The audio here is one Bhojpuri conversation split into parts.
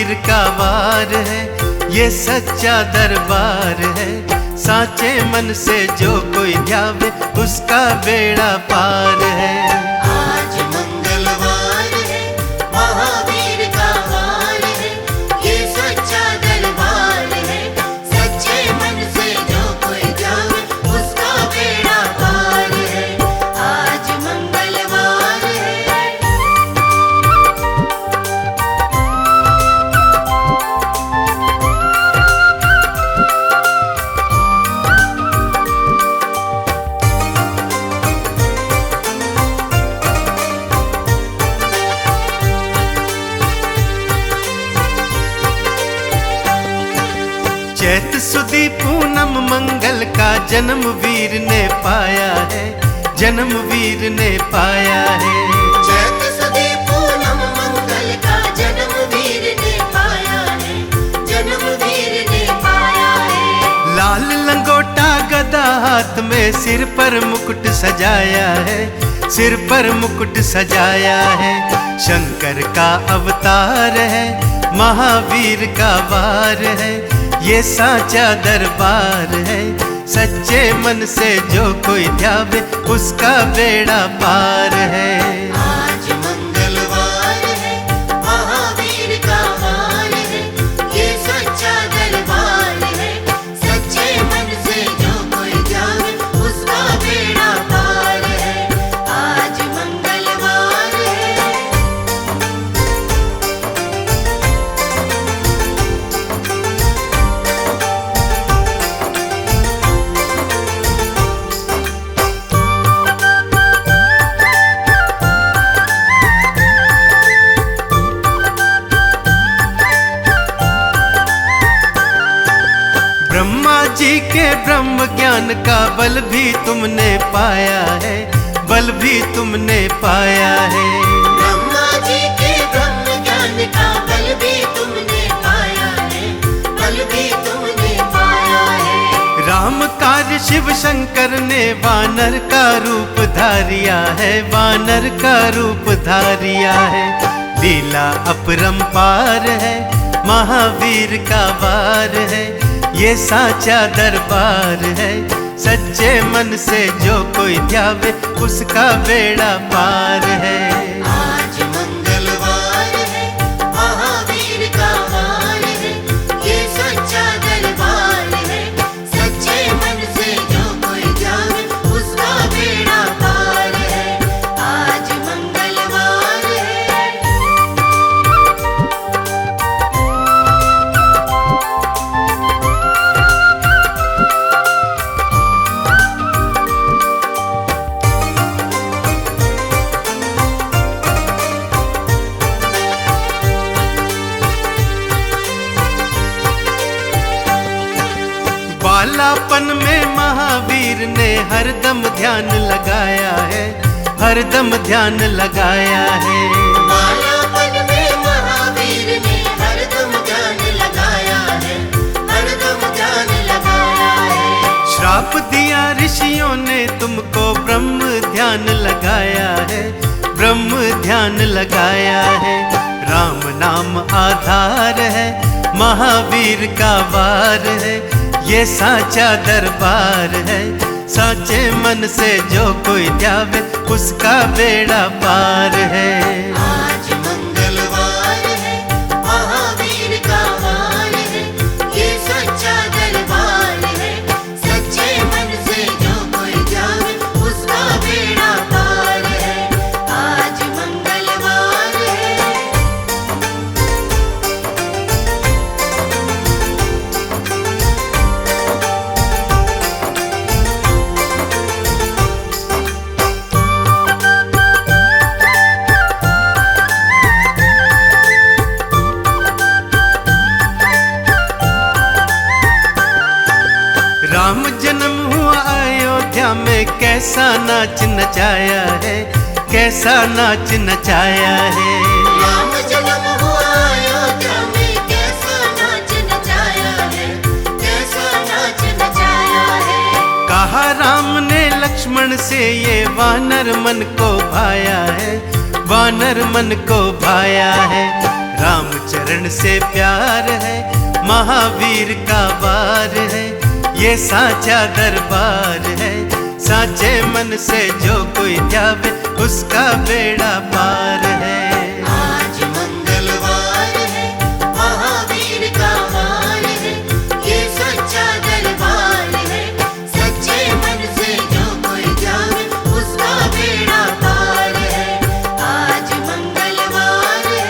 महावीर का वार है, ये सच्चा दरबार है। साचे मन से जो कोई ध्यावे उसका बेड़ा पार है। आज मंगलवार है, महावीर का वार है, ये सच्चा दरबार है। सच्चे मन से जो कोई जावे उसका बेड़ा पार है। आज मंगलवार है। चैत सुदी पूनम मंगल का जन्म वीर ने पाया है, जन्म वीर ने पाया है। चैत सुदी पूनम मंगल का जन्म वीर ने पाया है, जन्म वीर ने पाया है। लाल लंगोटा गदा हाथ में, सिर पर मुकुट सजाया है, सिर पर मुकुट सजाया है। शंकर का अवतार है, महावीर का वार है, ये साचा दरबार है। सच्चे मन से जो कोई ध्यावे उसका बेड़ा पार है। आज मंगलवार है, महावीर का वार है, ये सच्चा दरबार है। सच्चे मन से जो कोई जावे उसका बेड़ा पार है। आज मंगलवार है। ब्रह्मा जी के ब्रह्म ज्ञान का बल भी तुमने पाया है, बल भी तुमने पाया है। ब्रह्मा जी के ब्रह्म ज्ञान का बल भी तुमने पाया है, बल भी तुमने पाया है। राम कार्य शिव शंकर ने वानर का रूप धारिया है, वानर का रूप धारिया है। लीला अपरंपार है, महावीर का वार है, ये साचा दरबार है। सच्चे मन से जो कोई ध्यावे उसका बेड़ा पार है। आज मंगलवार है, महावीर का वार है, ये सच्चा दरबार है। सच्चे मन से जो कोई जावे उसका बेड़ा पार है। आज मंगलवार है। बालापन में महावीर ने हरदम ध्यान लगाया है, हरदम ध्यान लगाया है। बालापन में महावीर ने हरदम ध्यान लगाया है, हरदम ध्यान लगाया है। श्राप दिया ऋषियों ने तुमको, ब्रह्म ध्यान लगाया है, ब्रह्म ध्यान लगाया है। राम नाम आधार है, महावीर का वार है, ये साचा दरबार है। साचे मन से जो कोई ध्यावे उसका बेड़ा पार है। आज मंगलवार है, महावीर का वार है, ये सच्चा दरबार है। सच्चे मन से जो कोई जावे उसका बेड़ा पार है। आज मंगलवार है। राम जन्म हुआ अयोध्या में, कैसा नाच नचाया है, कैसा नाच नचाया है। राम जन्म हुआ अयोध्या में, कैसा नाच नचाया है, कैसा नाच नचाया है। कहा राम ने लक्ष्मण से, ये वानर मन को भाया है, वानर मन को भाया है। रामचरण से प्यार है, महावीर का वार है, ये साचा दरबार है। साचे मन से जो कोई ध्यावे उसका बेड़ा पार है। आज मंगलवार है, महावीर का वार है, ये सच्चा दरबार है। सच्चे मन से जो कोई जावे उसका बेड़ा पार है। आज मंगलवार है।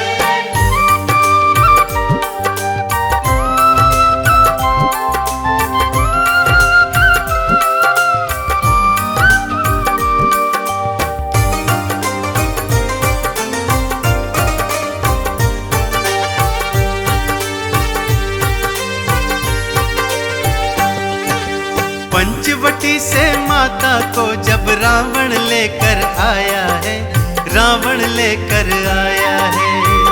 पंचवटी से माता को जब रावण लेकर आया है, रावण लेकर आया है।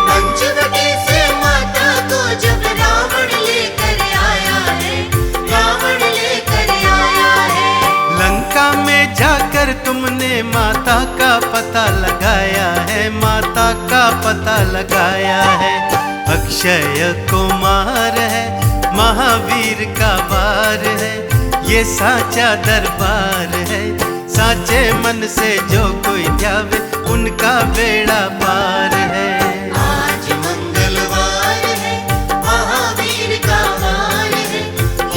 पंचवटी से माता को जब रावण लेकर आया है, रावण लेकर आया है। लंका में जाकर तुमने माता का पता लगाया है, माता का पता लगाया है। अक्षय कुमार है, महावीर का वार है, ये साचा दरबार है। साचे मन से जो कोई ध्यावे उनका बेड़ा पार है। आज मंगलवार है, महावीर का वार है,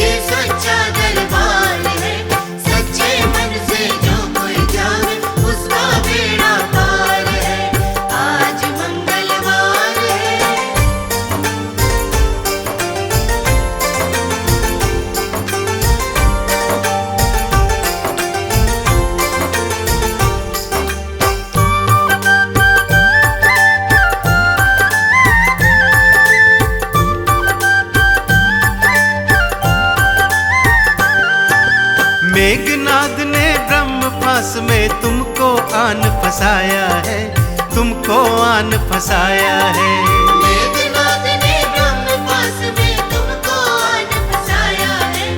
ये सच्चा दरबार है। सच्चे मन से जो कोई जावे उसका बेड़ा पार है। आज मंगलवार है। मेघनाद ने ब्रह्म फांस में तुमको आन फसाया है, तुमको आन फसाया है। मेघनाद ने ब्रह्म फांस में तुमको आन फसाया है,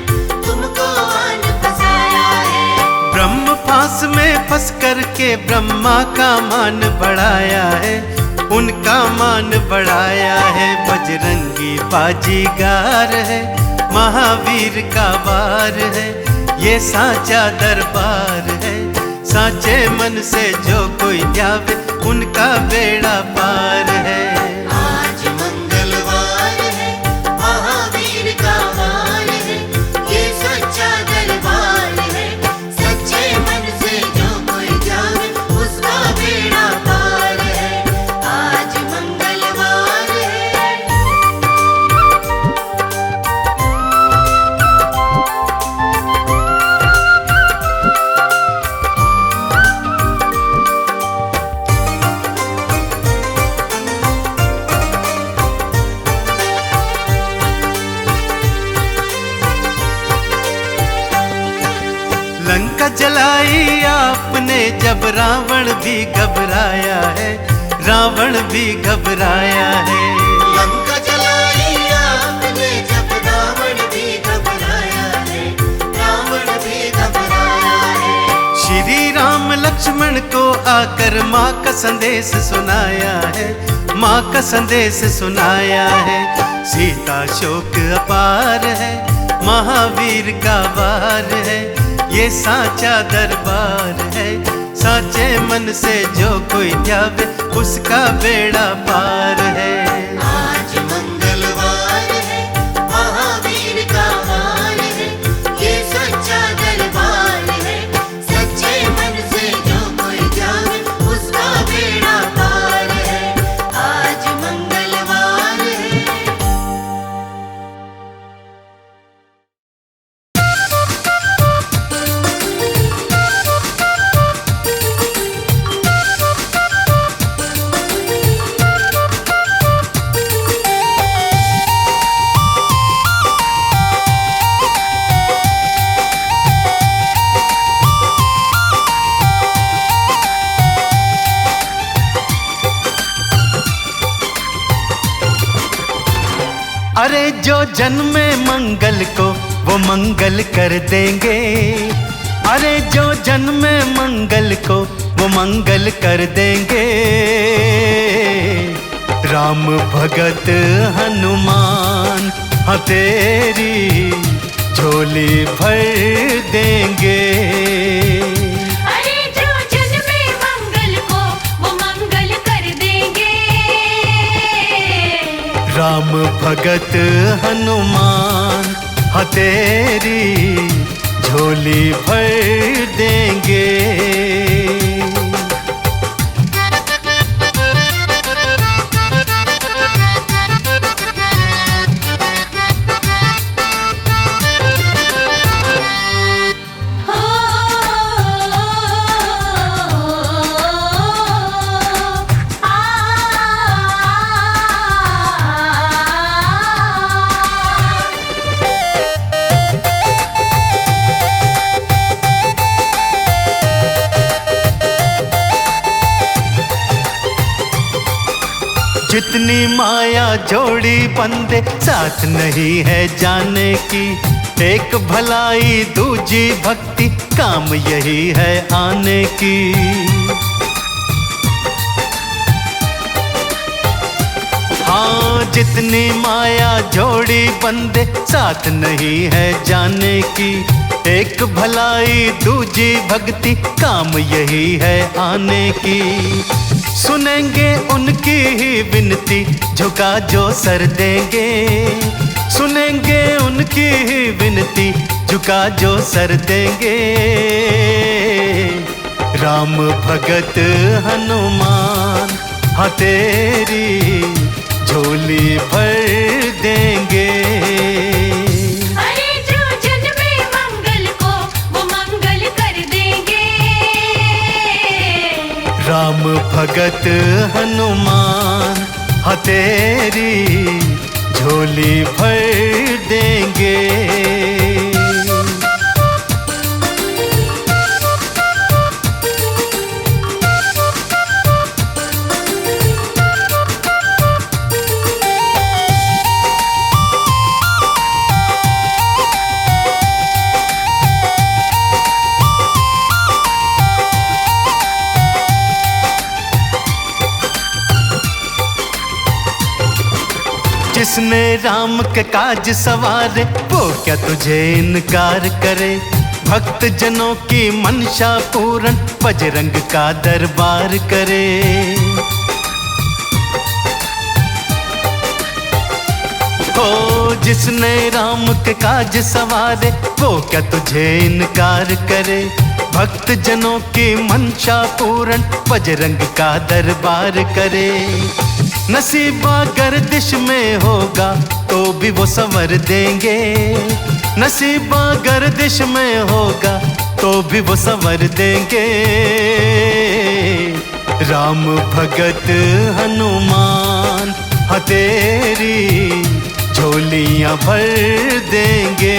तुमको आन फसाया है। ब्रह्म फांस में फंस करके ब्रह्मा का मान बढ़ाया है, उनका मान बढ़ाया है। बजरंगी बाजीगार है, महावीर का वार है, ये साचा दरबार है। साचे मन से जो कोई ध्यावे उनका बेड़ा पार है। आज मंगलवार है, महावीर का वार है, ये सच्चा दरबार है। सच्चे मन से जो कोई जावे उसका बेड़ा पार है। आज मंगलवार है। लंका जलाई आपने जब रावण भी घबराया है, रावण भी घबराया है। लंका जलाई आपने जब रावण भी घबराया है, रावण भी घबराया है। श्री राम लक्ष्मण को आकर माँ का संदेश सुनाया है, माँ का संदेश सुनाया है। सीता शोक अपार है, महावीर का वार है, ये साचा दरबार है। साचे मन से जो कोई ध्यावे उसका बेड़ा पार है। आज मंगलवार है, महावीर का वार है, ये सच्चा दरबार है। सच्चे मन से जो कोई जावे उसका बेड़ा पार है। आज मंगलवार है। अरे जो जन्मे मंगल को वो मंगल कर देंगे, अरे जो जन्मे मंगल को वो मंगल कर देंगे। राम भगत हनुमान हाँ तेरी झोली भर देंगे। अरे जो जन्मे मंगल को वो मंगल कर देंगे। राम भगत हनुमान हाँ तेरी झोली भर देंगे। जितनी माया जोड़ी बंदे साथ नहीं है जाने की। एक भलाई दूजी भक्ति काम यही है आने की। हाँ जितनी माया जोड़ी बंदे साथ नहीं है जाने की। एक भलाई दूजी भक्ति काम यही है आने की। सुनेंगे उनकी ही विनती झुका जो सर देंगे। सुनेंगे उनकी ही विनती झुका जो सर देंगे। राम भगत हनुमान हाँ तेरी झोली भर देंगे। अरे जो जन्मे मंगल को वो मंगल कर देंगे। राम भगत हनुमान हाँ तेरी झोली भर देंगे। जिसने राम के काज सवारे वो क्या तुझे इनकार करे। भक्त जनों की मनसा पूरन बजरंग का दरबार करे। हो जिसने राम के काज सवारे वो क्या तुझे इनकार करे। भक्त जनों की मनसा पूरन बजरंग का दरबार करे। नसीबा गर्दिश में होगा तो भी वो संवर देंगे। नसीबा गर्दिश में होगा तो भी वो संवर देंगे। राम भगत हनुमान हाँ तेरी झोलियां भर देंगे।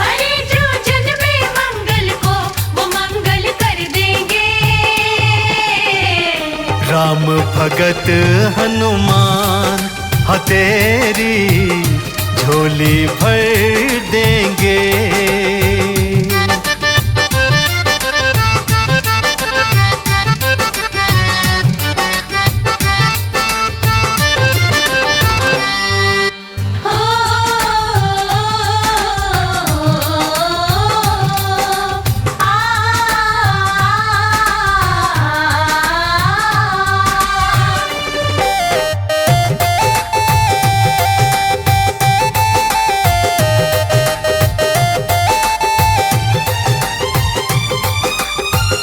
अरे जो जन्मे मंगल को वो मंगल कर देंगे। राम भगत हनुमान हाँ तेरी झोली भर देंगे।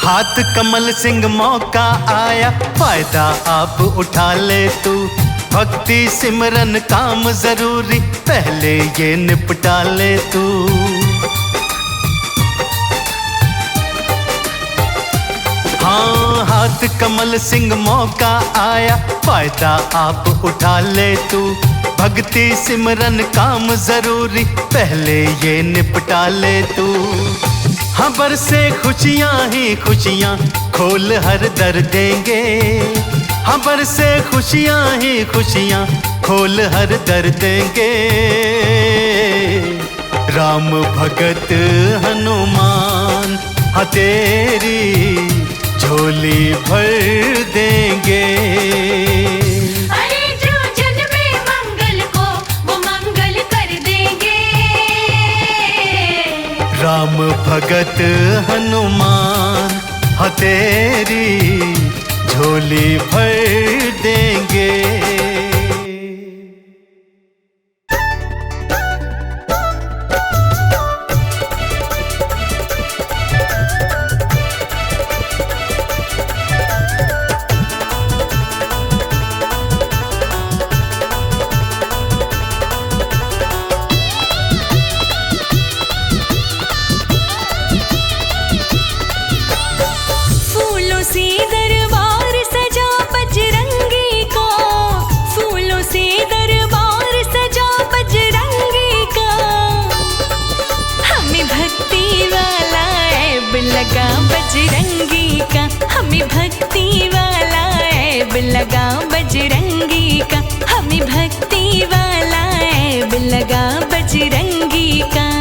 हाथ कमल सिंह मौका आया फायदा आप उठा ले तू। भक्ति सिमरन काम जरूरी पहले ये निपटा ले तू। हाँ हाथ कमल सिंह मौका आया फायदा आप उठा ले तू। भक्ति सिमरन काम जरूरी पहले ये निपटा ले तू। खबर से खुशियाँ ही खुशियाँ खोल हर दर देंगे। खबर से खुशियाँ ही खुशियाँ खोल हर दर देंगे। राम भगत हनुमान हाँ तेरी झोली भर देंगे। अरे जो जन्मे मंगल को वो मंगल कर देंगे। राम भगत हनुमान तेरी झोली भर देंगे। लगा बजरंगी का, हमें भक्ति वाला ऐब लगा बजरंगी का, हमें भक्ति वाला ऐब लगा बजरंगी का।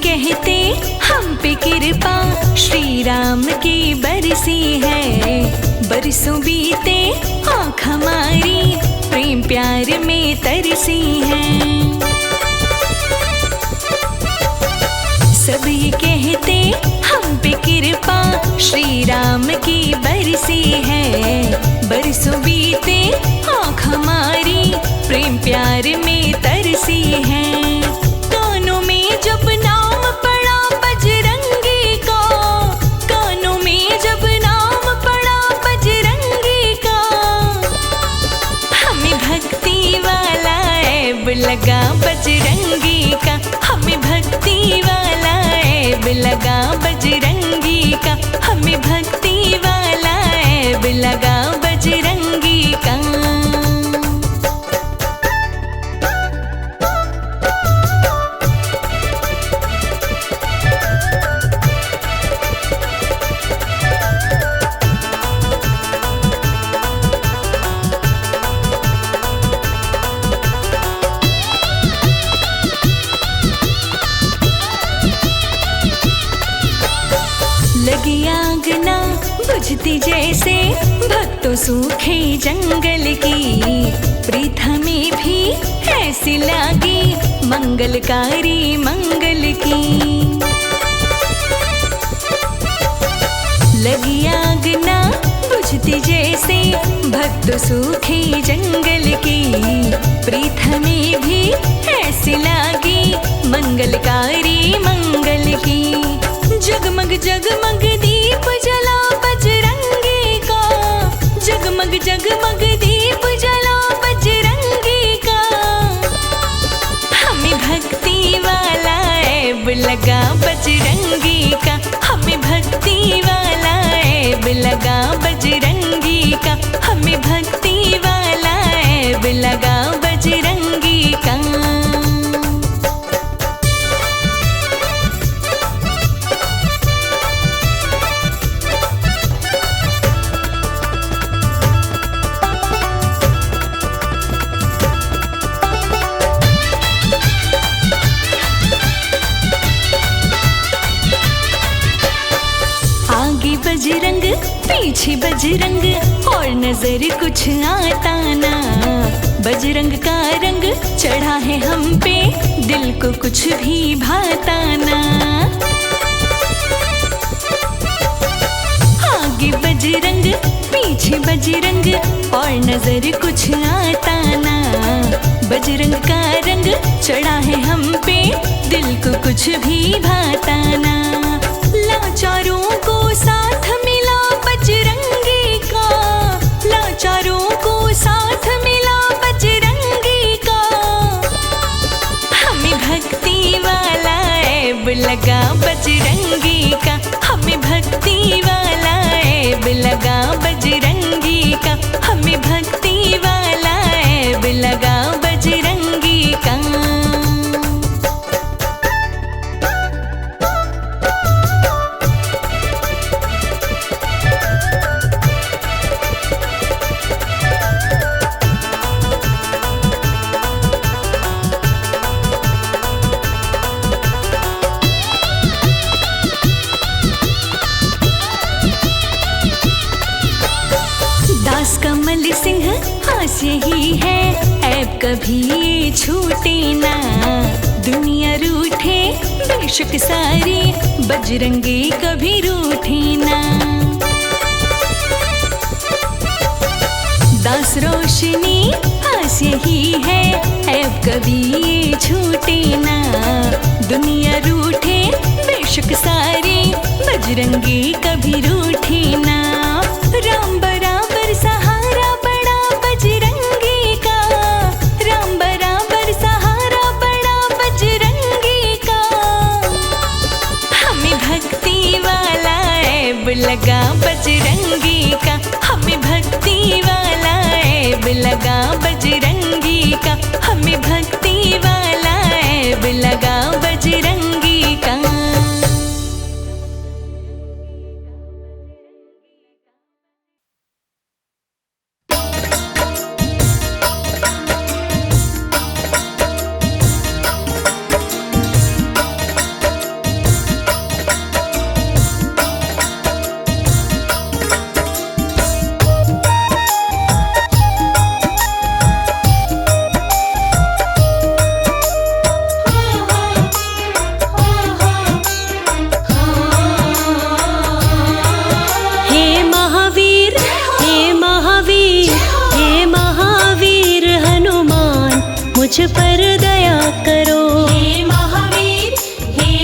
कहते हम पे कृपा श्री राम की बरसी है, बरसों बीते आँख हमारी प्रेम प्यार में तरसी है। सब ये कहते हम पे कृपा श्री राम की बरसी है, बरसों बीते आँख हमारी प्रेम प्यार में तरसी है। कानों में जब नाम पड़ा बजरंगी का, कानों में जब नाम पड़ा बजरंगी का, हमें भक्ति वाला ऐब लगा बजरंगी का, हमें भक्ति वाला ऐब लगा बजरंगी का, हमें भक्ति वाला ऐब लगा बजरंगी का। लगी आग ना बुझती जैसे भक्तों सूखे जंगल की, प्रीत हमें भी ऐसी लागी मंगलकारी मंगल की। लगी आग ना बुझती जैसे भक्तों सूखे जंगल की, प्रीत हमें भी ऐसी लागी मंगलकारी मंगल की। जगमग जगमग दीप जला बजरंगी का, जगमग जगमग दीप जला बजरंगी का, हमें भक्ति वाला ऐब लगा बजरंगी का, हमें भक्ति वाला ऐब लगा बजरंगी का, हमें भक्ति वाला ऐब लगा बजरंगी का। बजरंग पीछे बजरंग और नजर कुछ आता ना, बजरंग का रंग चढ़ा है हम पे दिल को कुछ भी भाता ना। आगे बजरंग पीछे बजरंग और नजर कुछ आता ना, बजरंग का रंग चढ़ा है हम पे दिल को कुछ भी भाता ना। लाचारों को साथ मिला बजरंगी का, लाचारों को साथ मिला बजरंगी का, हमें भक्ति वाला ऐब लगा बजरंगी का, हमें भक्ति वाला ऐब लगा बजरंगी का, हमें भक्ति वाला ऐब लगा बजरंगी का। खास यही है, ऐब कभी ये छूटे ना। दुनिया रूठे बेशक सारी, बजरंगी कभी रूठे ना। दास रोशनी खास यही है, ऐब कभी ये छूटे ना। दुनिया रूठे बेशक सारी, बजरंगी कभी रूठे ना। राम बराबर सहारा बड़ा बजरंगी का, राम बराबर सहारा बड़ा बजरंगी का। हमें भक्ति वाला ऐब लगा बजरंगी का, हमें भक्ति वाला ऐब लगा बजरंगी का, हमें भक्ति वाला ऐब लगा बजरंगी का। मुझ पर दया करो। हे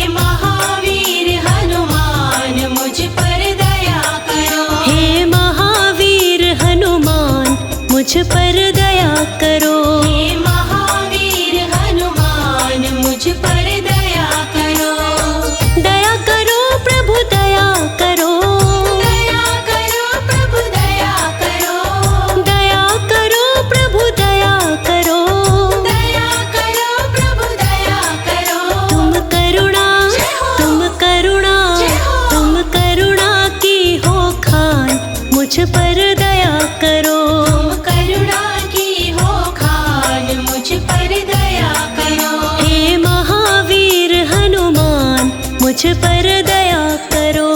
महावीर हनुमान, मुझ पर दया करो। हे महावीर हनुमान, मुझ पर दया करो। हे महावीर हनुमान, मुझ पर दया करो। दया करो प्रभु दया करो। दया करो प्रभु दया करो। दया करो प्रभु दया करो। दया करो प्रभु दया करो। तुम करुणा तुम करुणा की हो खान, मुझ पर दया करो। तुम करुणा की हो खान, मुझ पर दया करो। हे महावीर हनुमान, मुझ पर दया करो।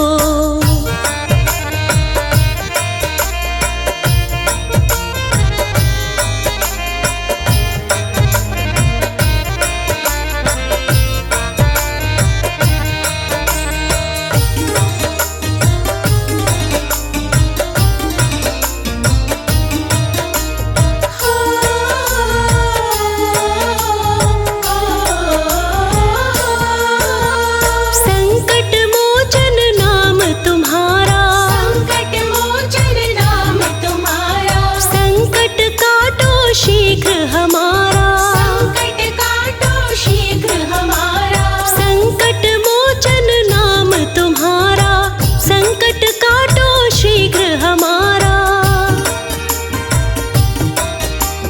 संकट मोचन नाम तुम्हारा, संकट मोचन नाम तुम्हारा। संकट काटो शीघ्र हमारा। संकट काटो शीघ्र हमारा। संकट मोचन नाम तुम्हारा, संकट काटो शीघ्र हमारा।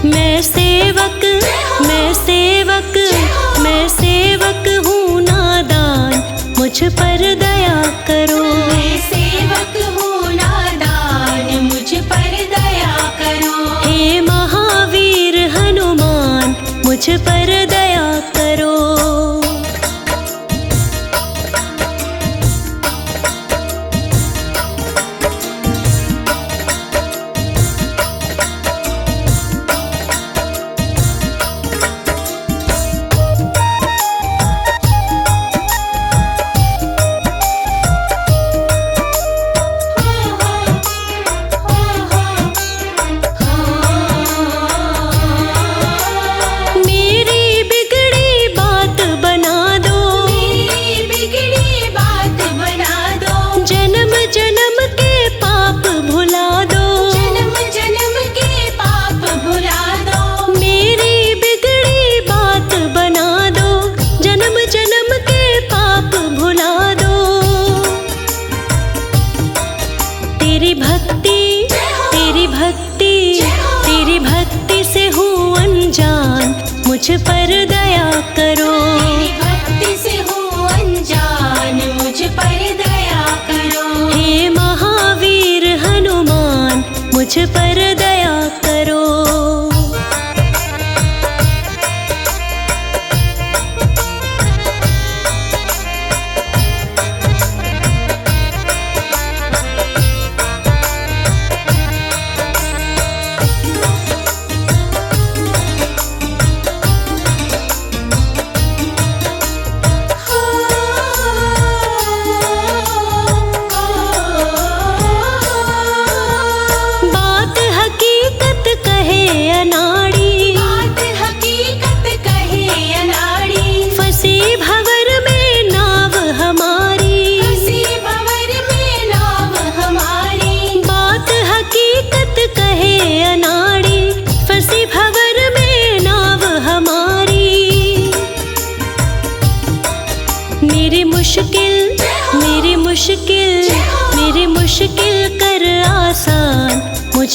मैं सेवक हूँ नादान, मुझ पर दया करो। मैं सेवक हूँ नादान, मुझ पर दया करो। हे महावीर हनुमान, मुझ पर दया करो। मेरे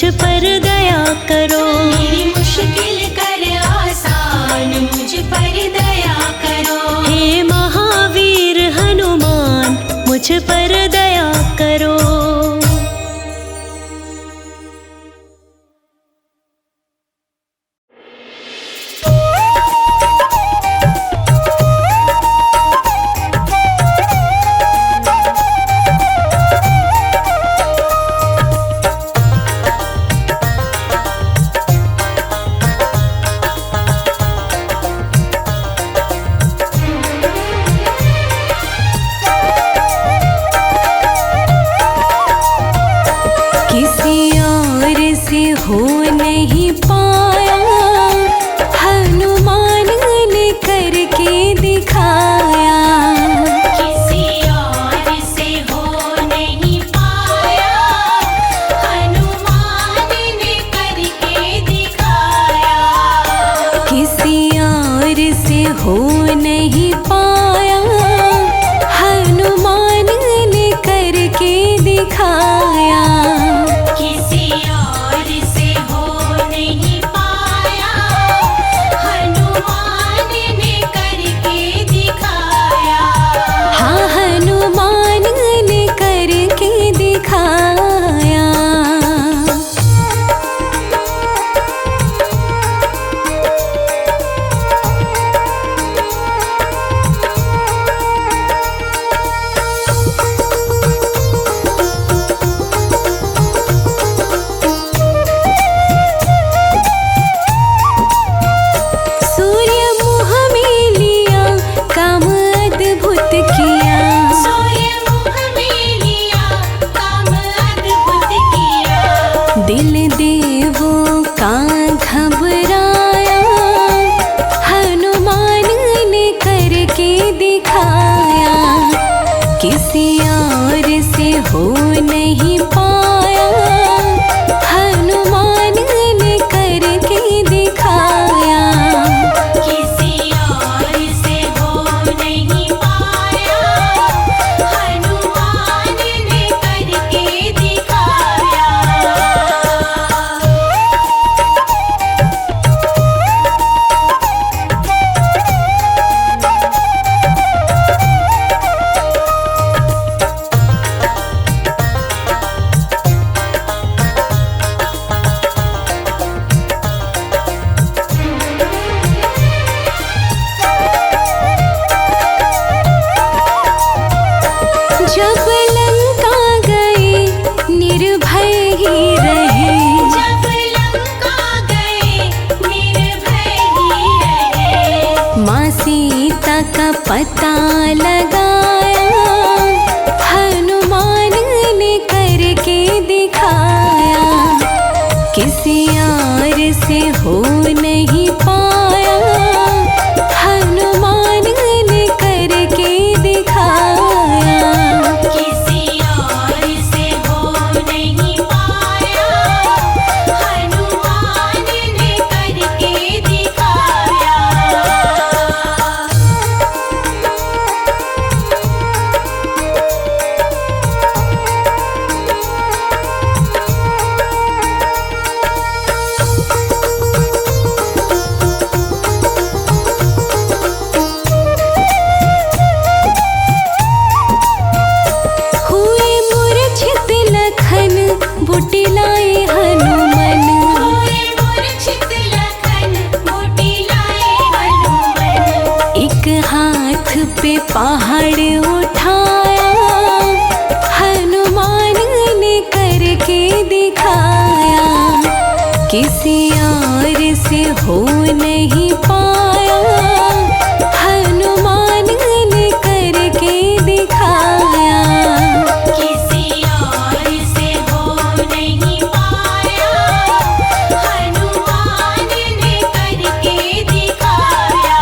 पर दया करो। मेरी मुश्किल कर आसान, मुझ पर दया करो। हे महावीर हनुमान, मुझ पर दया करो। हो नहीं पाया, हनुमान ने करके दिखाया। किसी और से हो नहीं पाया, हनुमान ने करके दिखाया। किसी और से हो नहीं पाया, हनुमान ने करके दिखाया। किसी और से हो नहीं पाया, हनुमान ने करके दिखाया। हाँ, हनुमान ने करके दिखाया। सूर्य मुँह में लिया, काम अद्भुत किया। सूर्य मुँह में लिया, काम अद्भुत किया। दिल देवों का घबराया, हनुमान ने करके दिखाया। किसी और से हो नहीं पाया, हनुमान ने करके दिखाया। किसी और से हो नहीं पाया, हनुमान ने करके दिखाया। जब लंका गए निर्भय ही रहे। जब लंका गए निर्भय ही रहे। माँ सीता का पता लगाया, हनुमान ने करके दिखाया। किसी और से हो नहीं पाया, हनुमान ने करके दिखाया। किसी और से हो नहीं पाया, हनुमान ने करके दिखाया। हुए मूर्छित लखन, बुटि लाए हनुमान। हुए मूर्छित लखन, बुटि लाए हनुमान। एक हाथ पे पहाड़ उठाया, हनुमान ने करके दिखाया। किसी और से हो नहीं पाया, हनुमान ने करके दिखाया। किसी और से हो नहीं पाया, हनुमान ने करके दिखाया।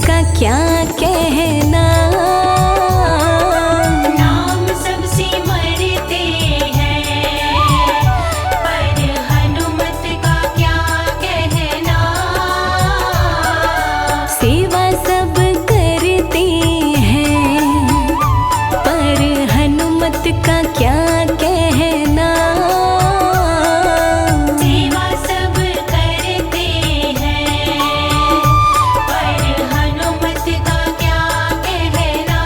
का क्या कहना। नाम सबसे मरते हैं, पर हनुमत का क्या कहना। सेवा सब करते हैं, पर हनुमत का क्या कहना। सेवा सब करते हैं, पर हनुमत का क्या कहना।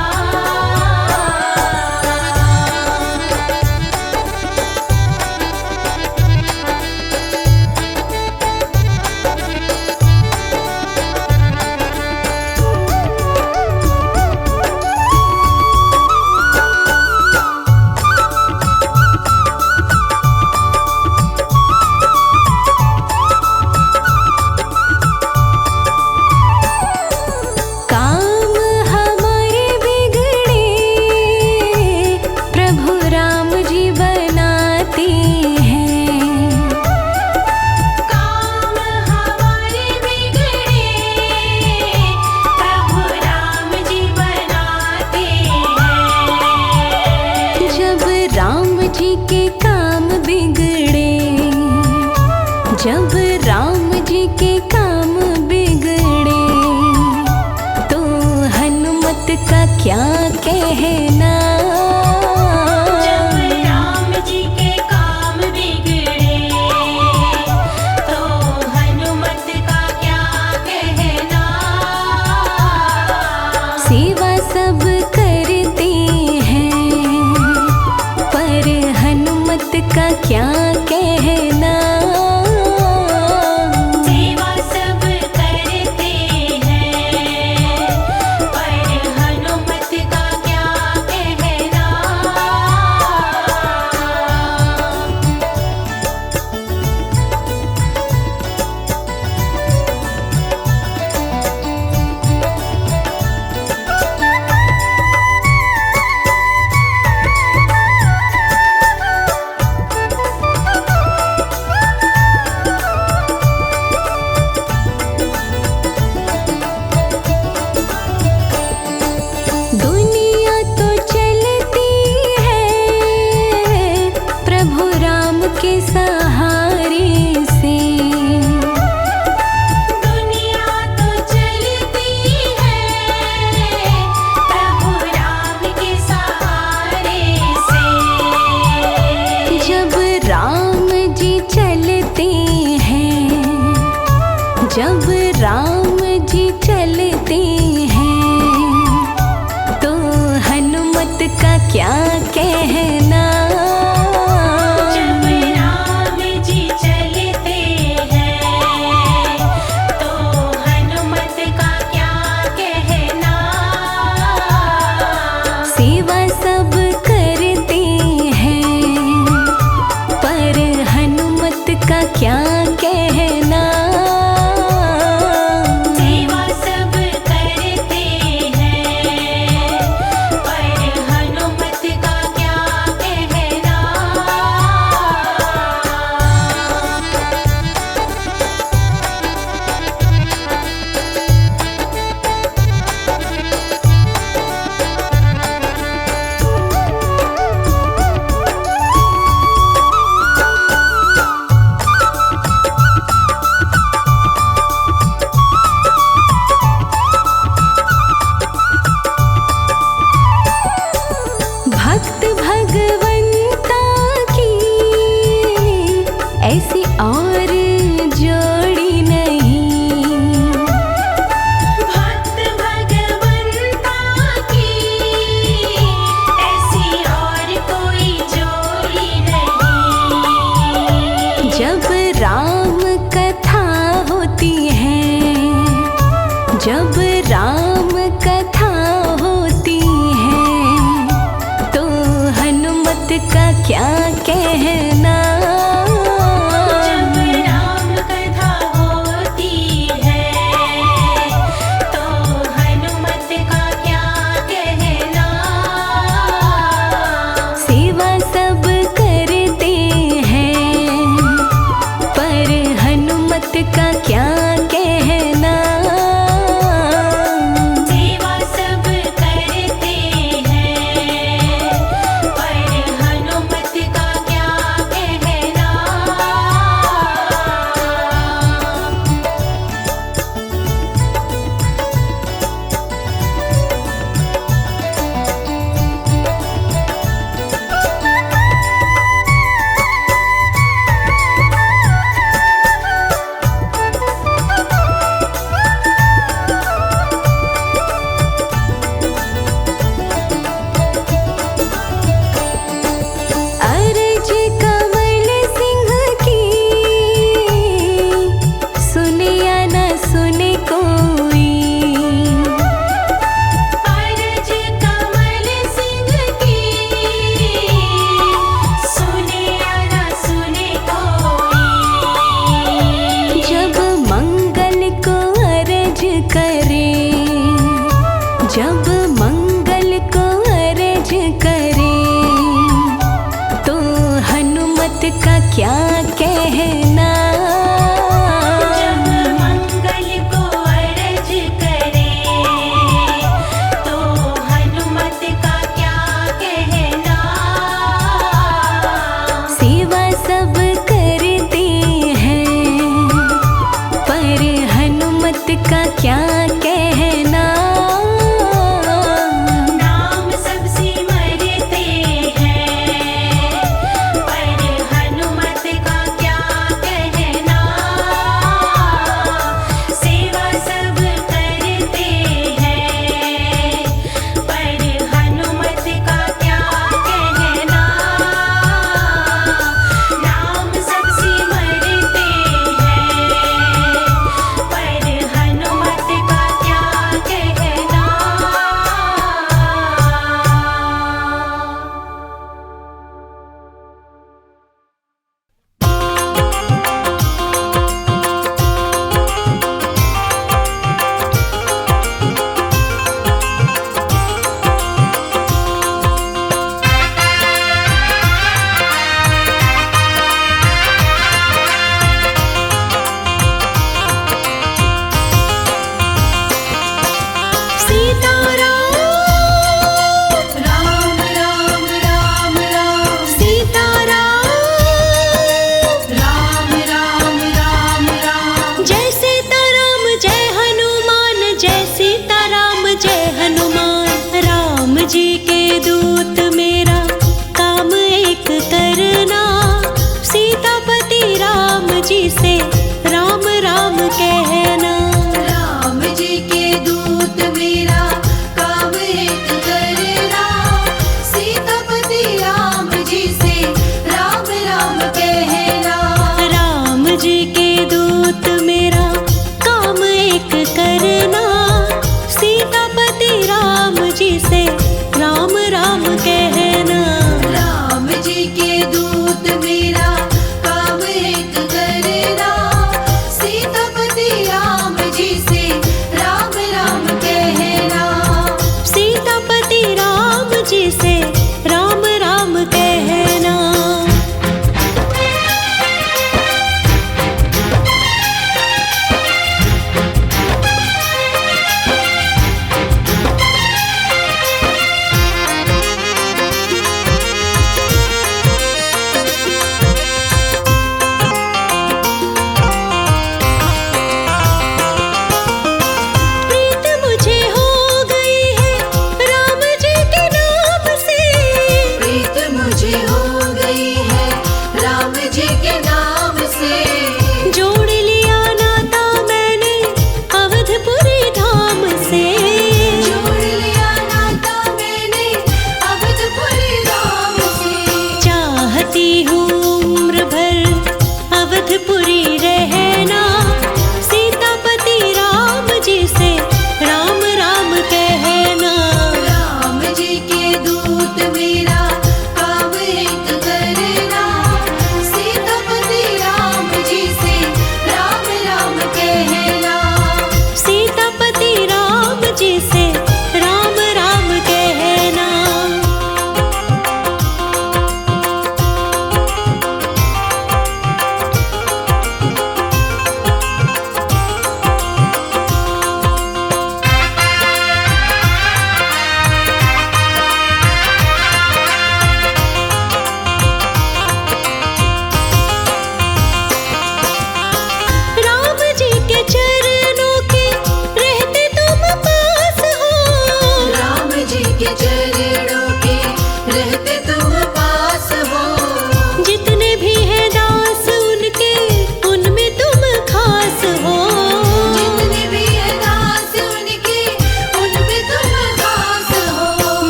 काम हमारे बिगड़े प्रभु राम जी बनाते हैं। काम हमारे बिगड़े प्रभु राम जी बनाते हैं। जब राम जी के काम बिगड़े, जब राम जी के काम बिगड़े, तो हनुमत का क्या कहना। जब राम जी के काम बिगड़े, तो हनुमत का क्या कहना। सेवा सब करते हैं, पर हनुमत का क्या कहना। सेवा सब करते हैं, पर हनुमत का क्या कहना। दुनिया तो चलती है प्रभु राम के सहारे से। दुनिया तो चलती है प्रभु राम के सहारे से। जब राम जी चलते हैं, जब राम जी चलते हैं, तो हनुमत का क्या कहना। जब राम जी चलते हैं, तो हनुमत का क्या कहना। सेवा सब करते हैं, पर हनुमत का क्या कहना। सेवा सब करते हैं, पर हनुमत का क्या कहना। भक्त भगवंता की ऐसी और जोड़ी नहीं। भक्त भगवंता की ऐसी और कोई जोड़ी नहीं। जब राम कथा होती है, जब राम कथा होती है, तो हनुमत का क्या कहना। जब राम कथा होती है, तो हनुमत का क्या कहना। सेवा सब करते हैं, पर हनुमत का क्या कहना। क्या कहना। जब मंगल को अर्ज करे तो हनुमत का क्या कहना। सेवा सब करते हैं पर हनुमत का क्या कहना। नाम सबसे मरते हैं पर हनुमत का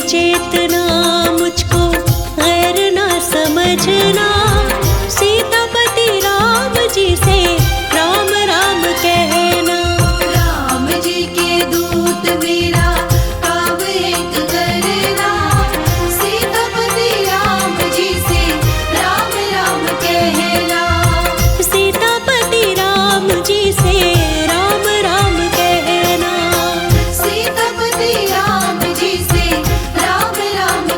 चेतना, मुझको गैर ना समझना। सीतापति राम जी से राम राम कहना। राम जी के दूत मेरा काम एक करना। सीतापति राम जी से राम राम कहना। सीतापति राम जी से राम राम कहना। सीतापति राम जी से राम राम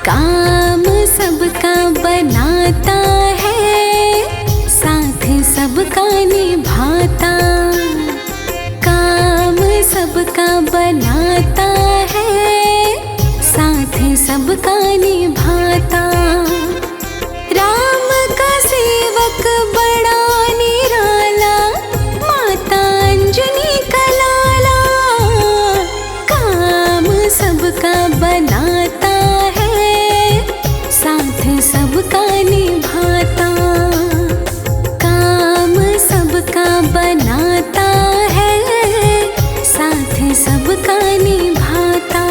काम सबका बनाता है, साथ सबका निभाता। काम सबका बनाता है, साथ सबका निभाता। राम का सेवक बड़ा निराला, माता अंजनी का लाला। काम सबका बनाता है, साथ सबका निभाता। काम सबका बनाता है, साथ सबका निभाता।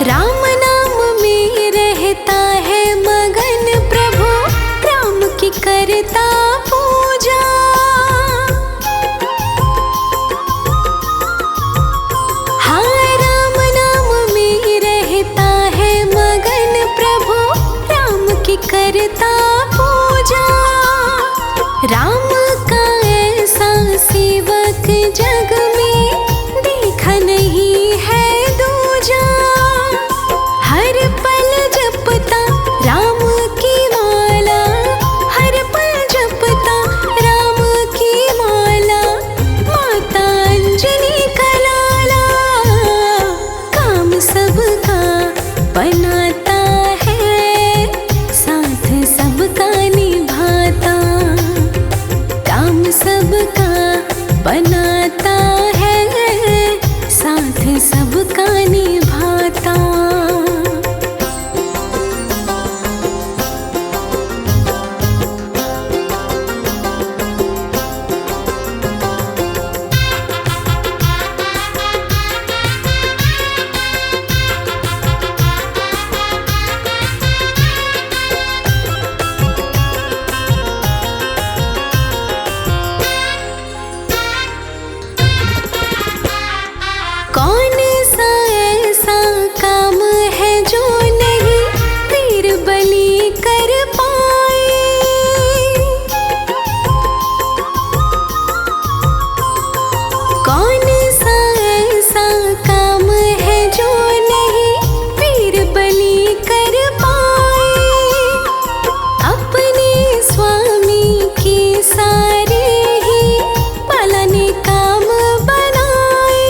राम नाम में रहता है मगन प्रभु, राम की करता पूजा। हाँ, राम नाम में रहता है मगन प्रभु, राम की करता पूजा। राम का ऐसा सेवक जग में देखा नहीं है दूजा। हर पल जपता राम की माला, हर पल जपता राम की माला। माता अंजनी का लाला, काम सबका बनाता है, साथ सबका निभाता। काम सबका बनाता है, साथ सबका निभाता। कौन सा ऐसा काम है जो नहीं वीर बलि कर पाए। कौन सा ऐसा काम है जो नहीं वीर बलि कर पाए। अपने स्वामी के सारे ही पालने काम बनाए।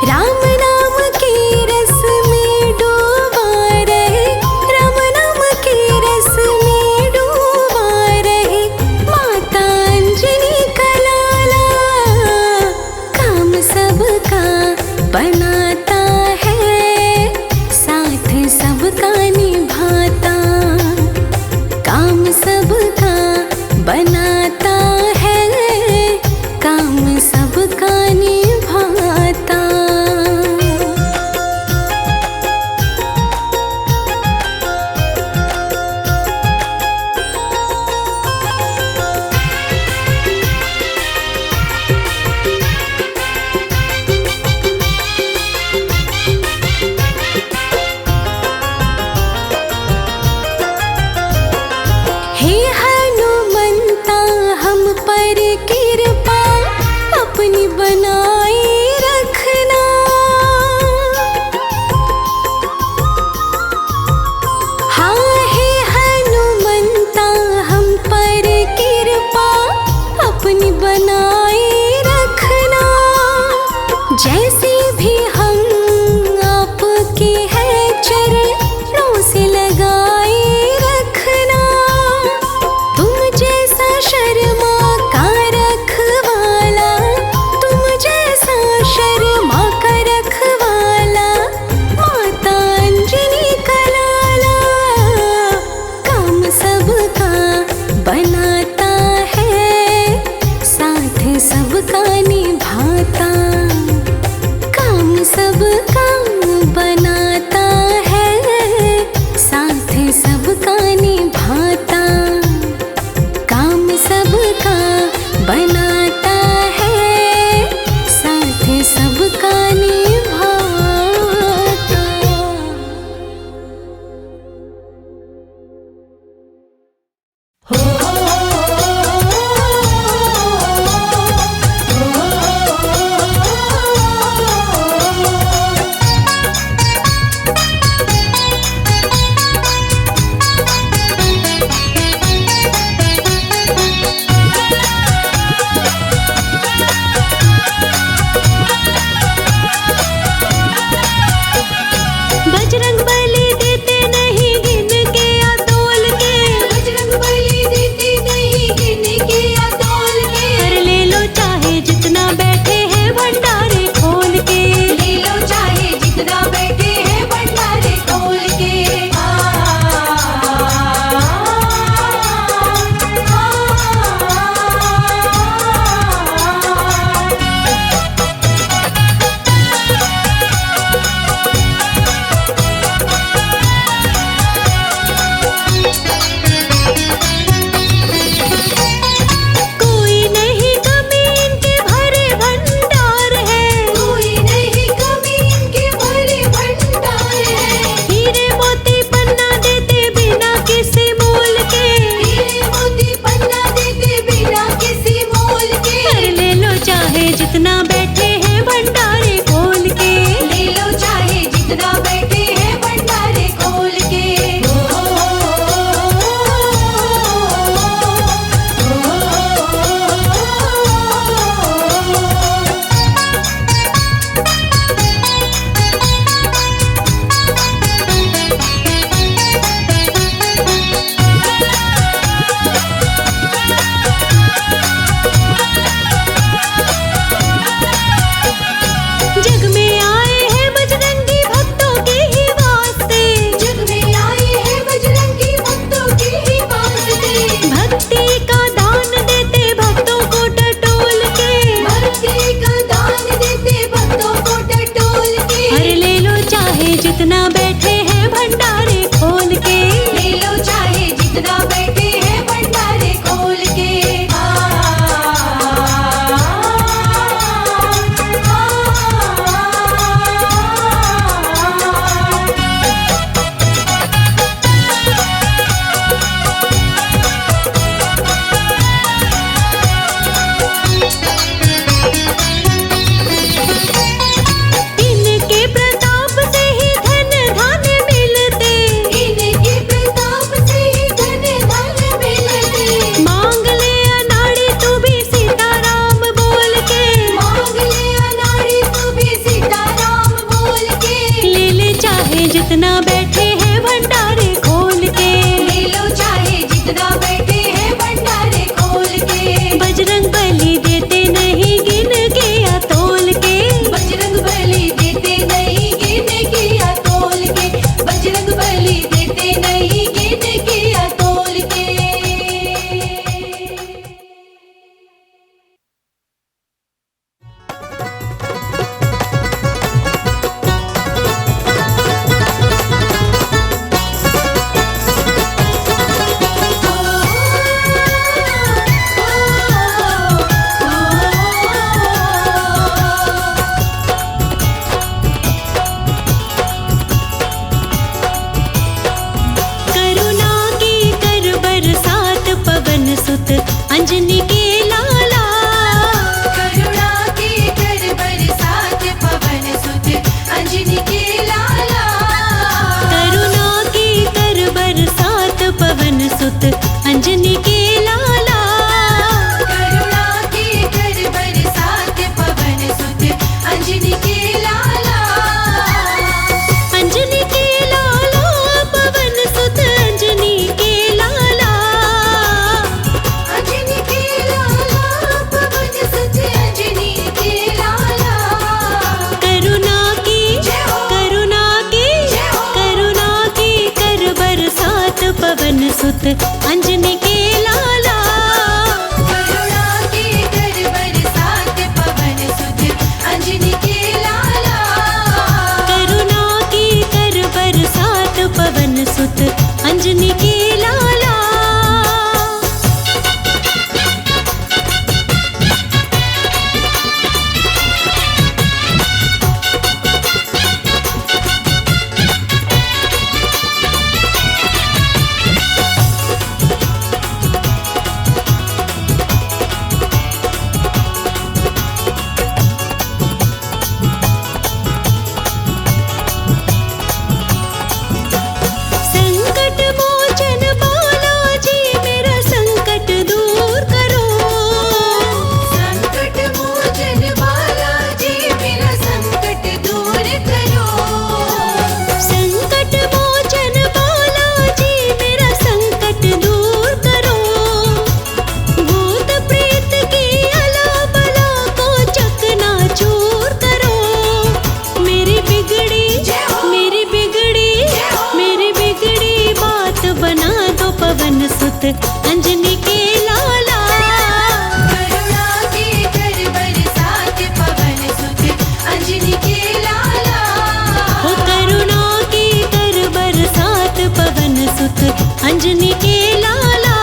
राम नाम के रस में डूबा रहे, राम नाम के रस में डूबा रहे। माता अंजनी का लाला, काम सबका बनाता है, साथ सबका निभाता। काम सबका बनाता है, काम सबका निभाता। हे हनुमंता हम अंजनी के लाला। करुणा के कर बरसात पवन सुत अंजनी के लाला। करुणा की कर बरसात पवन सुत अंजनी के लाला। संकट मोचन बालाजी मेरा संकट दूर करो। संकट मोचन बालाजी मेरा संकट दूर करो। संकट मोचन बालाजी मेरा संकट दूर करो। भूत प्रेत की अला बला को चकनाचूर करो। मेरी बिगड़ी बात बना दो पवन सुत अंजनी के लाला। करुणा के कर बरसात पवन सुत अंजनी के लाला। हो करुणा की कर बरसात पवन सुत अंजनी के लाला।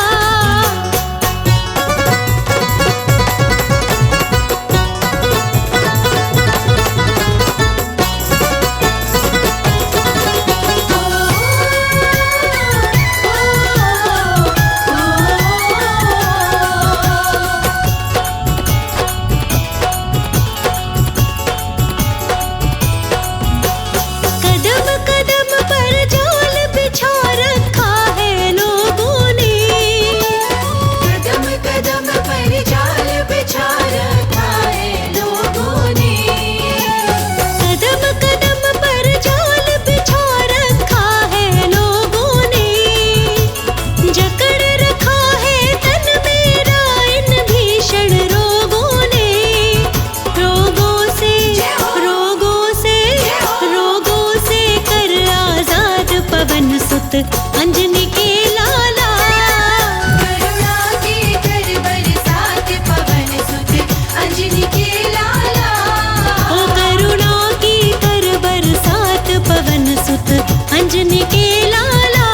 कदम कदम पर जाल बिछा रखा है लोगों ने। कदम कदम पर जाल बिछा रखा है लोगों ने। कदम कदम पर जाल बिछा रखा है लोगों ने। जकड़ रखा है तन मेरा इन भीषण रोगों ने। रोगों से कर आजाद पवन सुत अंजनी के लाला। करुणा के कर बरसात पवन सुत अंजनी के लाला। ओ करुणा की कर बरसात पवन सुत अंजनी के लाला।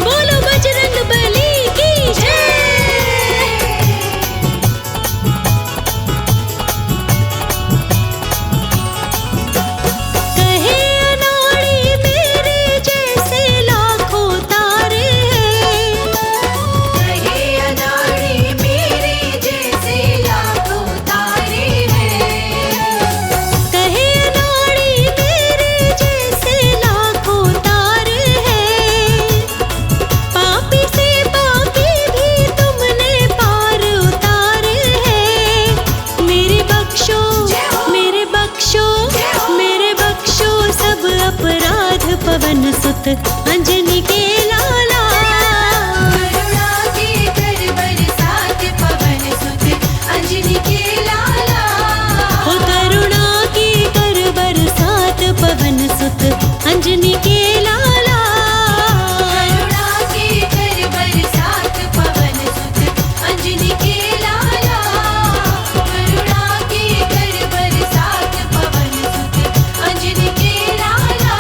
बोलो बजरंग बली की जय। कहे अनाड़ी मेरे जैसे लाखों तारे हैं। कहे अनाड़ी मेरे जैसे लाखों तारे हैं। कहे अनाड़ी मेरे जैसे लाखों तारे हैं। पापी से पापी भी तुमने पार उतारे हैं। मेरे बख्शो सब अपराध पवन सुत अंजनी के लाला। करुणा के कर बरसात पवन सुत अंजनी के लाला। हो करुणा की कर बरसात पवन सुत अंजनी के लाला। करुणा के कर बरसात पवन सुत अंजनी के लाला। करुणा के कर बरसात पवन सुत अंजनी के लाला।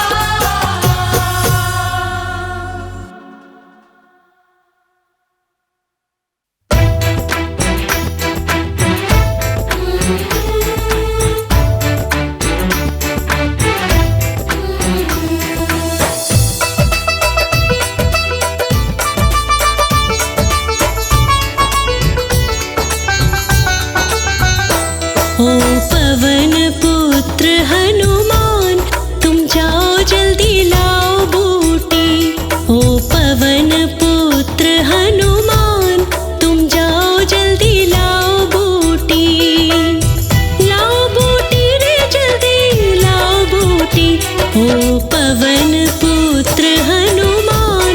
ओ पवन पुत्र हनुमान तुम जाओ जल्दी लाओ बूटी। ओ पवन पुत्र हनुमान तुम जाओ जल्दी लाओ बूटी। लाओ बूटी रे जल्दी लाओ बूटी। ओ पवन पुत्र हनुमान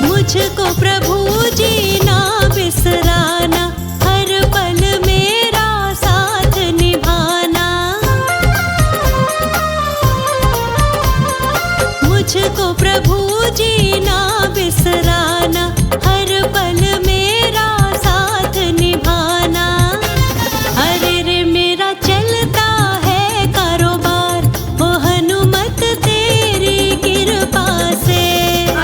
मुझको प्रभु जी ना बिसराना, हर पल मेरा साथ निभाना। मुझको प्रभु जी ना बिसराना, हर पल मेरा साथ निभाना। अरे रे मेरा चलता है कारोबार, वो हनुमत तेरी कृपा से।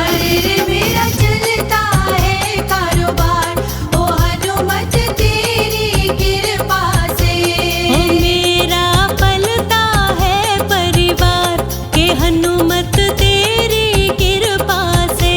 अरे रे मेरा चलता है कारोबार, ओ हनुमत तेरी कृपा से। ओ मेरा पलता है परिवार, के हनुमत तेरी कृपा से।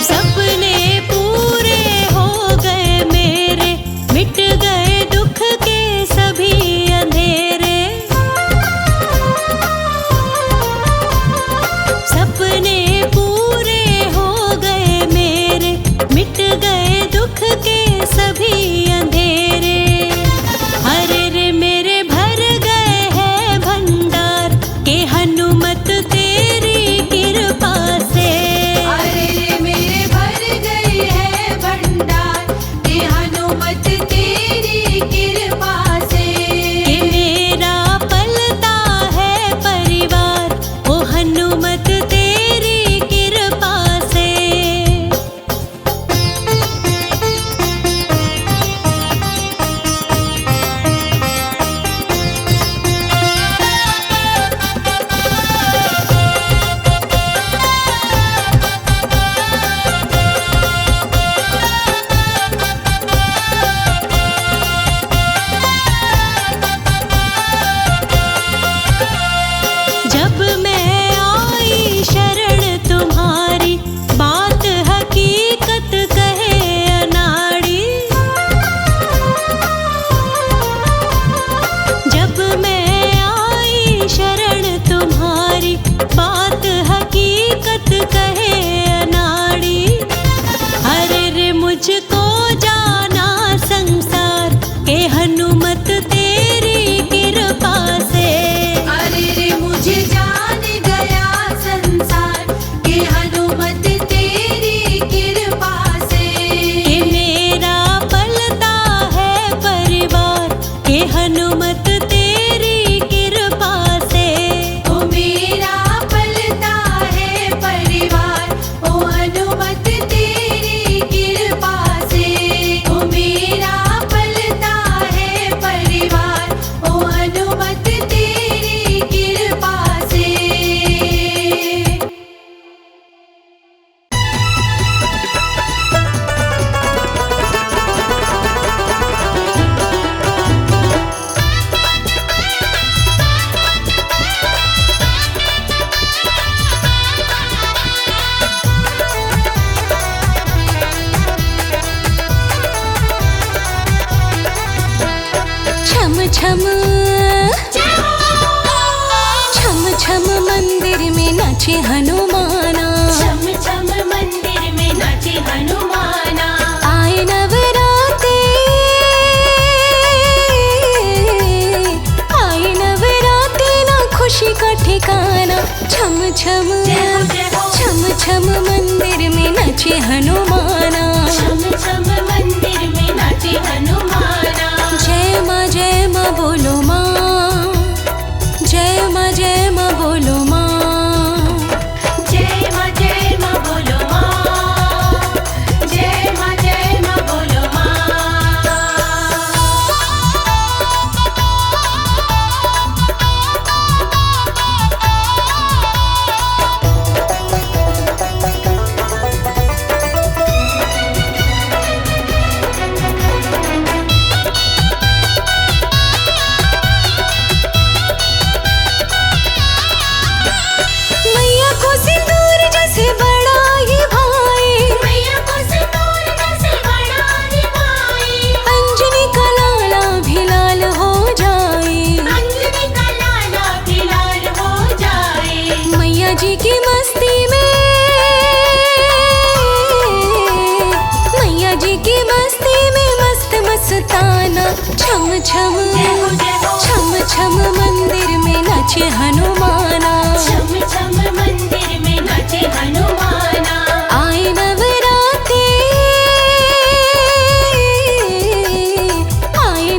सपने पूरे हो गए मेरे, मिट गए दुख के सभी अंधेरे। सपने पूरे हो गए मेरे, मिट गए दुख के सभी अंधेरे। अरे रे मेरे भर गए हैं भंडार, के हनुमत तेरी कृपा से। अरे रे मेरे भर गए हैं भंडार, हे हनुमत तेरी कृपा से। के मेरा पलता है परिवार, ओ हनुमत तेरी कृपा से। जब मैं आई शरण तुम्हारी, बात हकीकत कहे अनाड़ी। जब मैं आई शरण तुम्हारी, बात हकीकत कहे अनाड़ी। अरे रे मुझको जाना संसार, के हनुमत तेरी कृपा से। अरे रे मुझे जान गया संसार, हे हनुमत तेरी कृपा से। के मेरा पलता है परिवार, के हनुमत तेरी कृपा से। ओ मेरा पलता है परिवार, ओ हनुमत तेरी कृपा से। ओ मेरा पलता है परिवार, ओ हनुमत तेरी कृपा से। छम छम छम मंदिर में नाचे हनुमाना, छम छम मंदिर में नाचे हनुमाना। आए नवराते ना खुशी का ठिकाना। छम छम छम छम मंदिर में नाचे हनुमाना, छम छम मंदिर में नाचे हनुमाना। जय माँ बोलो माँ, जय माँ बोलो माँ। जय माँ बोलो माँ, जय माँ बोलो माँ। मैया को सिंदूर जैसे बड़ा ही भाई, मैया को सिंदूर जैसे बड़ा ही भाई। अंजनी का लाला भी लाल हो जाए, अंजनी का लाला भी लाल हो जाए। मैया जी की मस्ती में, मैया जी की मस्ती में मस्त मस्ताना। छम छम छम छम मंदिर में नाचे हनुमाना, छम छम मंदिर में नाचे हनुमाना। आए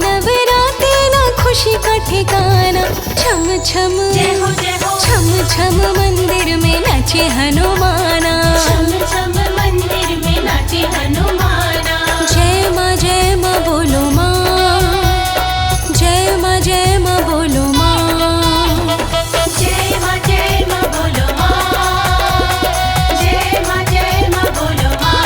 नवराते ना खुशी का ठिकाना। छम छम छम छम मंदिर में नाचे हनुमाना, छम छम मंदिर में नाचे हनुमाना। जय माँ बोलो माँ, जय माँ बोलो माँ। जय माँ बोलो माँ, जय माँ बोलो माँ।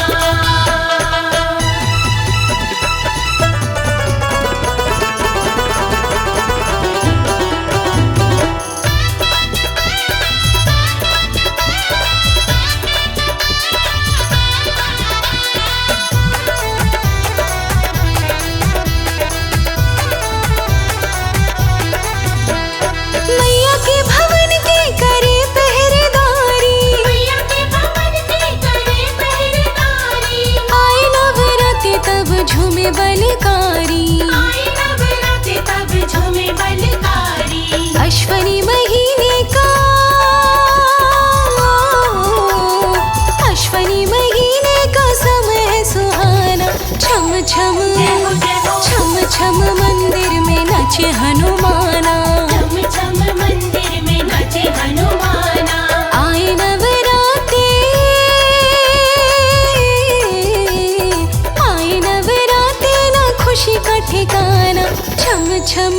मैया के भवन के करे पहरेदारी, मैया के भवन की करे पहरेदारी। आए नवराते तब झूमे बलकारी, आए नवरात्रि तब झूमे बलकारी। अश्वनी महीने का, अश्वनी महीने का समय सुहाना। छम छम छम छम मंदिर में नाचे हनुमाना, छम छम मंदिर में नाचे हनुमाना। आए नवराते ना खुशी का ठिकाना। छम छम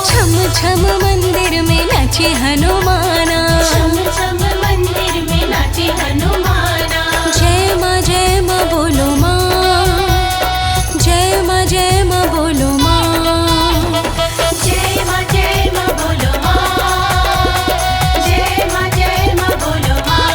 छम छम मंदिर में नाचे हनुमाना, छम छम मंदिर में नाचे हनुमाना। जय माँ बोलो माँ, जय माँ बोलो माँ। जय माँ बोलो माँ, जय माँ बोलो माँ।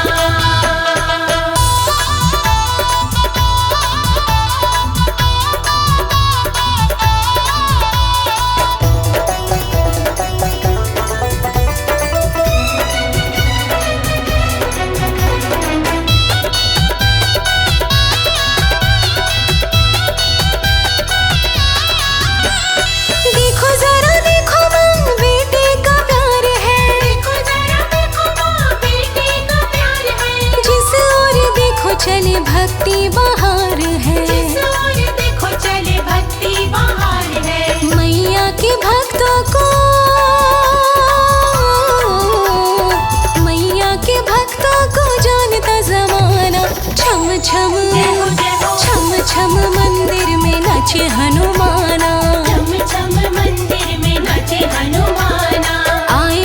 देखो जरा देखो माँ, बेटे का प्यार है, देखो जरा देखो माँ, बेटे का प्यार है। जिस ओर देखो चले भक्ति बहार है। जिस ओर देखो चले भक्ति बहार है। मैया के भक्तों को, मैया के भक्तों को जानता जमाना। छम छम छम छम मंदिर में नाचे हनुमाना, छम छम मंदिर में नाचे हनुमाना। आए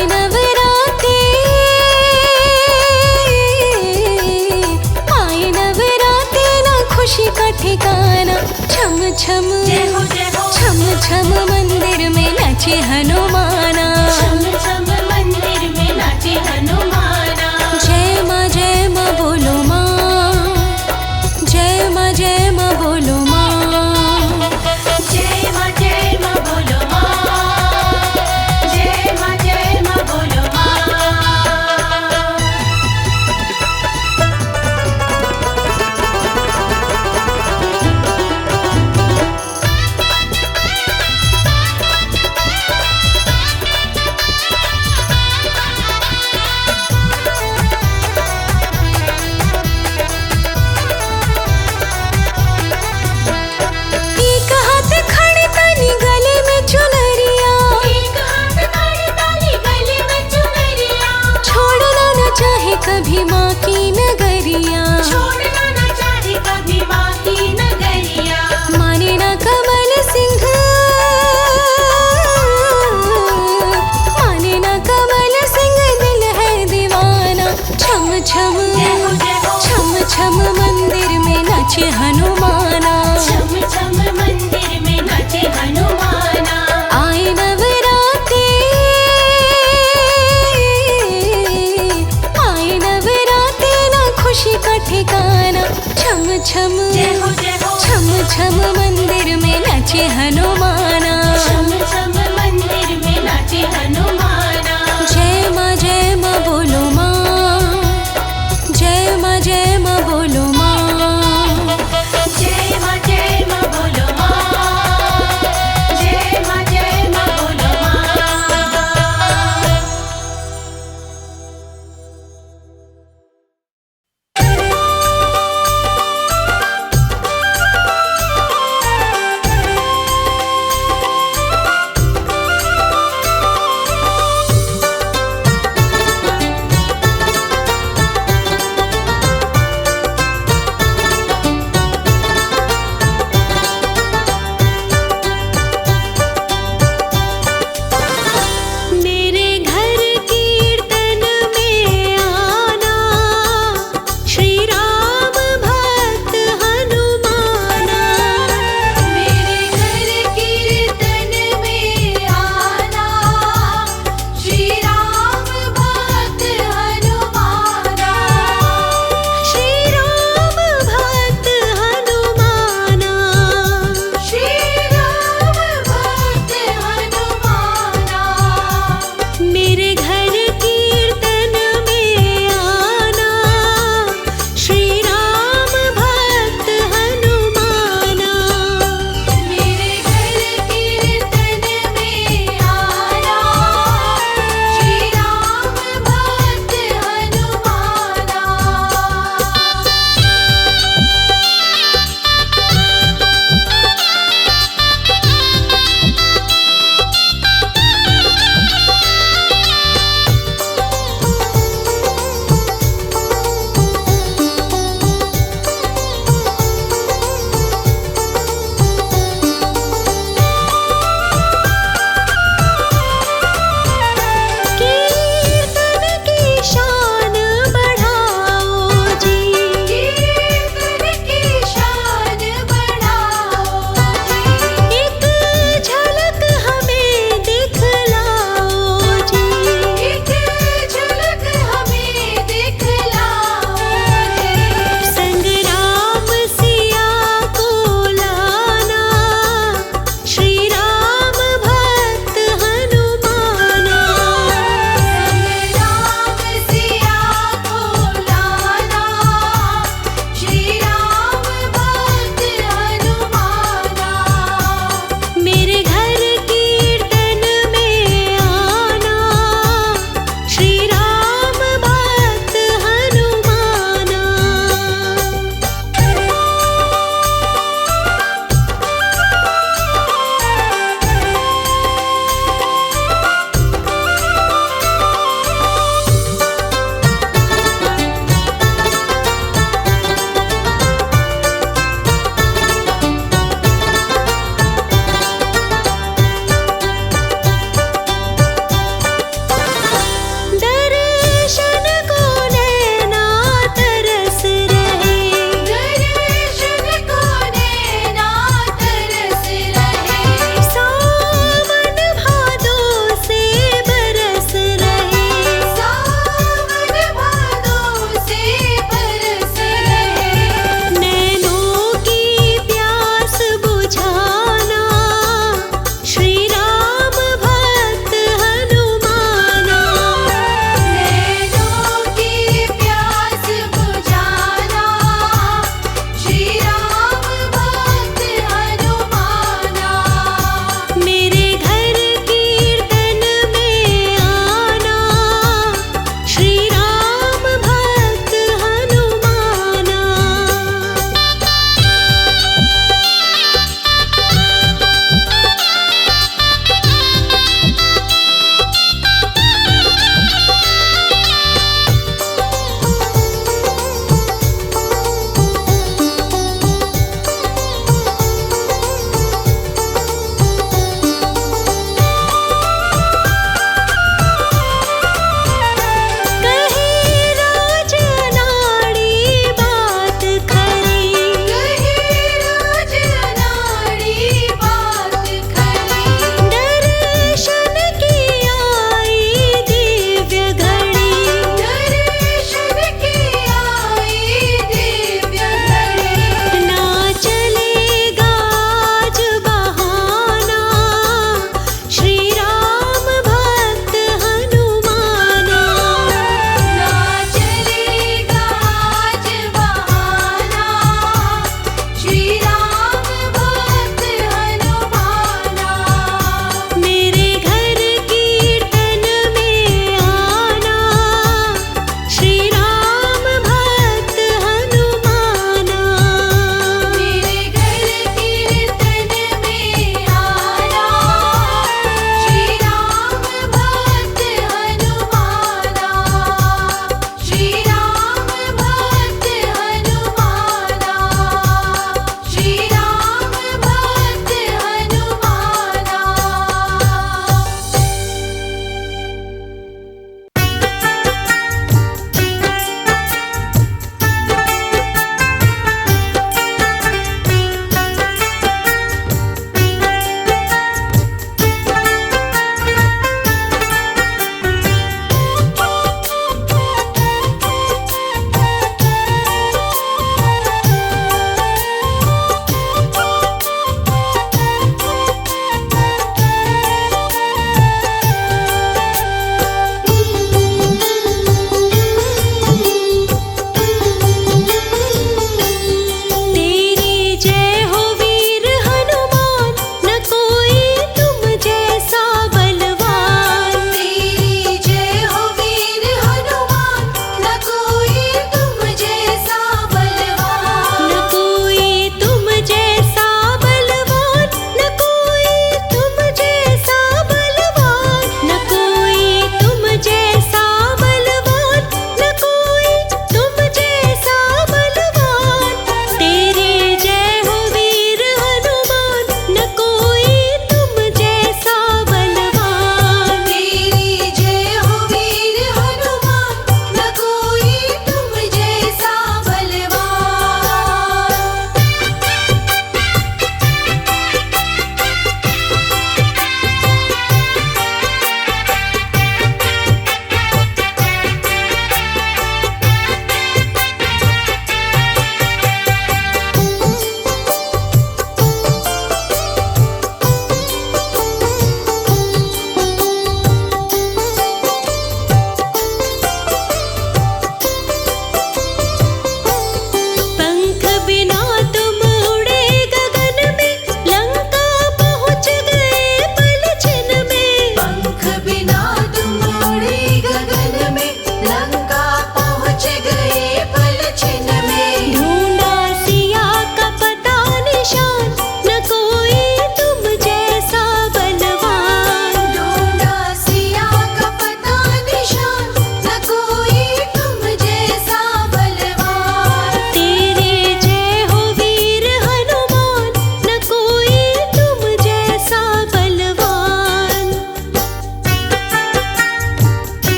नवराते ना खुशी का ठिकाना। छम छम छम छम मंदिर में नाचे हनुमाना, छम छम मंदिर में नाचे हनुमाना। जय माँ बोलो माँ, जय माँ बोलो माँ। जय माँ दीवाना।